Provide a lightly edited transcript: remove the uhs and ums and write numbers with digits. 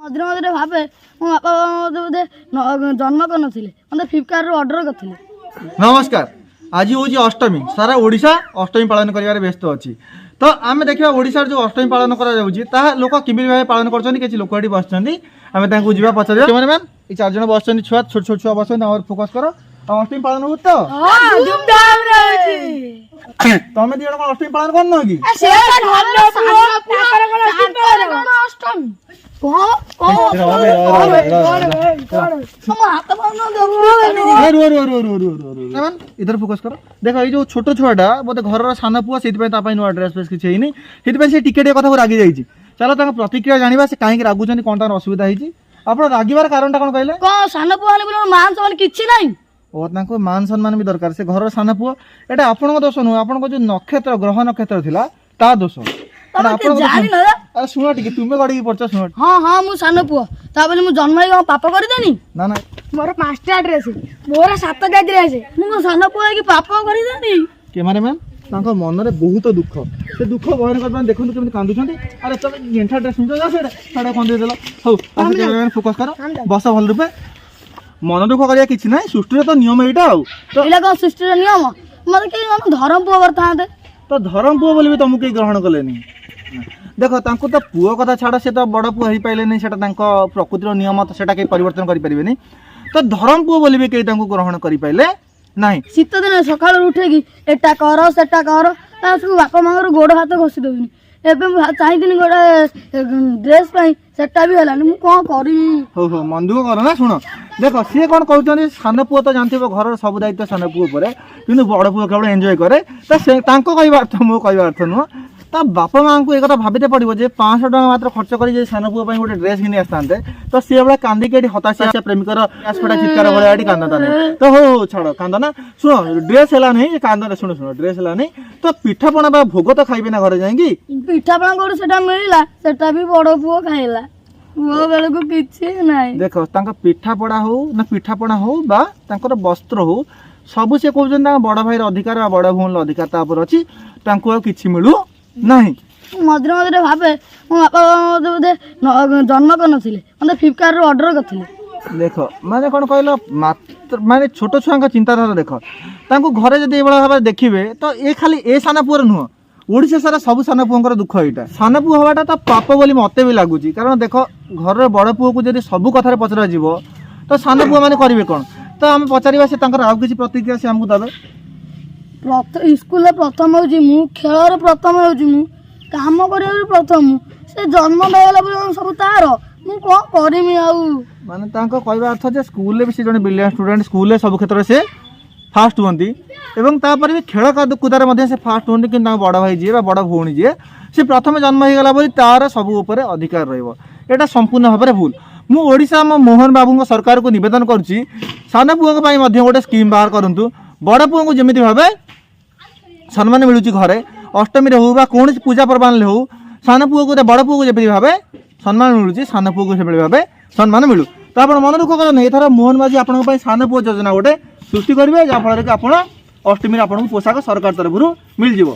मझे मझे भावे मो बापा मत बोधे जन्म कर मत फ्लिपकार्ट ऑर्डर करते। नमस्कार। आज हूँ अष्टमी। सारा ओडिशा अष्टमी पालन कर व्यस्त अच्छी। तो आम देखा ओडिशार जो अष्टमी पालन कर लोक किमित भाव पालन कर लोक ये बस आम जा पचार मैम ये 4 जन बस छुआ छोट छोट छुआ बस फोकस कर अष्टमी पालन हो तो तुम दी जन अष्टमी पालन करन कि इधर फोकस कर। देख ये जो छोट छुआटा बोधे घर सान पुआ से नुआ ड्रेस फ्रेस किसी से टिके कथा रागी जाइए। चलो प्रतिक्रिया जाना से कहीं रागुच कौन तार असुविधा होती आप रागिबार कारण कौन कहले सान पुआ मान सम्मान किसी ना और मान सम्मान भी दरकार से घर सान पुआ एटा आपण दोष नुह आप जो नक्षत्र ग्रह नक्षत्र थिला ता दोष शुण टी तुम्हें गड़ी पड़ शुण हाँ हाँ मुझे सान पुआ मु जन्म हो पाप करदेनी ना ना मोर 5टा ड्रेस मोर 7टा ड्रेस मु सान पुआ कि पाप करदेनी के माने मैम तांको मन रे बहुत दुख से दुख बहन कर देखु केमि कांदुछंती। अरे तब गेंठा ड्रेस सुन जा सेडा साडा कोन दे देलो हो कैमरामैन फोकस कर बस भल रूपे मन दुख करिया किछि नै सृष्टि तो नियम एटा हो तो एला को सृष्टि रे नियम मत के हम धर्म पुआ करथांते तो धर्म पुआ बोली तुमको के ग्रहण कलेनी। देखो तांको तो पुओ कथा छाड़ से तो बड़ पुओ हो पाइले नहीं सेटा तांको प्रकृतिर नियम तो सेटा के परिवर्तन करि परिबेनी तो धर्म पुओ बोली भी के तांको ग्रहण करि पाइले नहीं। शीत दिन सकाल उठे कि एटा कर सेटा कर बापा माँ गोड़ हाथ घसी देनी एवं चाहिए गोटे ड्रेस सेटा भी है कौन करी हो हो मन दुख कर ना। शुण देख सी कौन कहते सान पुओ तो जानते घर सब दायित्व सान पुओ पर कि बड़ पुओ केवल एंजॉय करे तो से कहवा अर्थ मो कहवा अर्थ नुह ता बापा माँ को एक भावते पड़ो जे 500 टका मात्र खर्च कर सान पुओ गोटे ड्रेस घिनी आसते तो सी भाई कांदिक हताशा प्रेमिकर आसपटा चित्कार भाई कांदा नहीं तो हो छाड़ कांदना। शुण ड्रेस है नहीं कांदा शुण शुण ड्रेस है नहीं तो पिठापणा बा भोग तो खाइबे ना घर जाएंगी पिठापणा कौन से मिलला सेटा भी बड़ पुओ खाइला पुओ बेल को किछि नाही। देख पिठापड़ा हो ना पिठापणा हो बा तांकर वस्त्र हो सबू से कहते बड़ भाई अधिकार बड़ भौन अधिकार तापर अच्छी किसी मिलू नहीं। मझे मझे भावे मो बापा मत बोधे जन्म कर मत फ्लिपकार्ट ऑर्डर करते। देख माने कौन कहल मात्र माने छोट छुआ चिंताधारा देख घरे जब ये भाव देखिए तो ये खाली ए सान पुअर नुह ओडिशा सारा सब सान पुओं दुख यहाँ सान पुओ हवाटा तो पाप बोली मत भी लगुच कारण देख घर बड़ पुओ को जब सब कथार पचरा जीव तो सान पुओ मैंने करेंगे कौन तो आम पचारा से आउ किसी प्रतिक्रिया से आमको देवे स्कूल प्रथम हो खेल प्रथम हो काम कर प्रथम से जन्म पाइला सब तार मु कौन करमी माने कहवा अर्थ जे स्कूल भी से जन ब्रिलियंट स्टूडेंट स्कूल सब क्षेत्र से फास्ट होती एवं तापर भी खेल कूदार से फास्ट होती कि बड़ भाई जी बड़ भौणी जी से प्रथम जन्म होगा बोली तार सब उपर अधिकार रहा संपूर्ण भाव में भूल। मु ओडिशा मोहन बाबू सरकार को निवेदन करुच्ची सान पुओं गोटे स्कीम बाहर करूँ बड़ पुओं को जमी भाव सम्मान मिलूँ घरे अष्टमी हो कौन पूजा पर्वान हो सान पुओ को बड़ पुओ को जमी भाव सम्मान मिलूँ सान पुओ को से भाव सम्मान मिलू तो आप मन दुख कर एथर मोहन बाजी आपंप सान पुओ योजना गोटे सृष्टि करेंगे जहाँफल कि आप अष्टमी आपको पोशाक सरकार तरफ मिल जाव।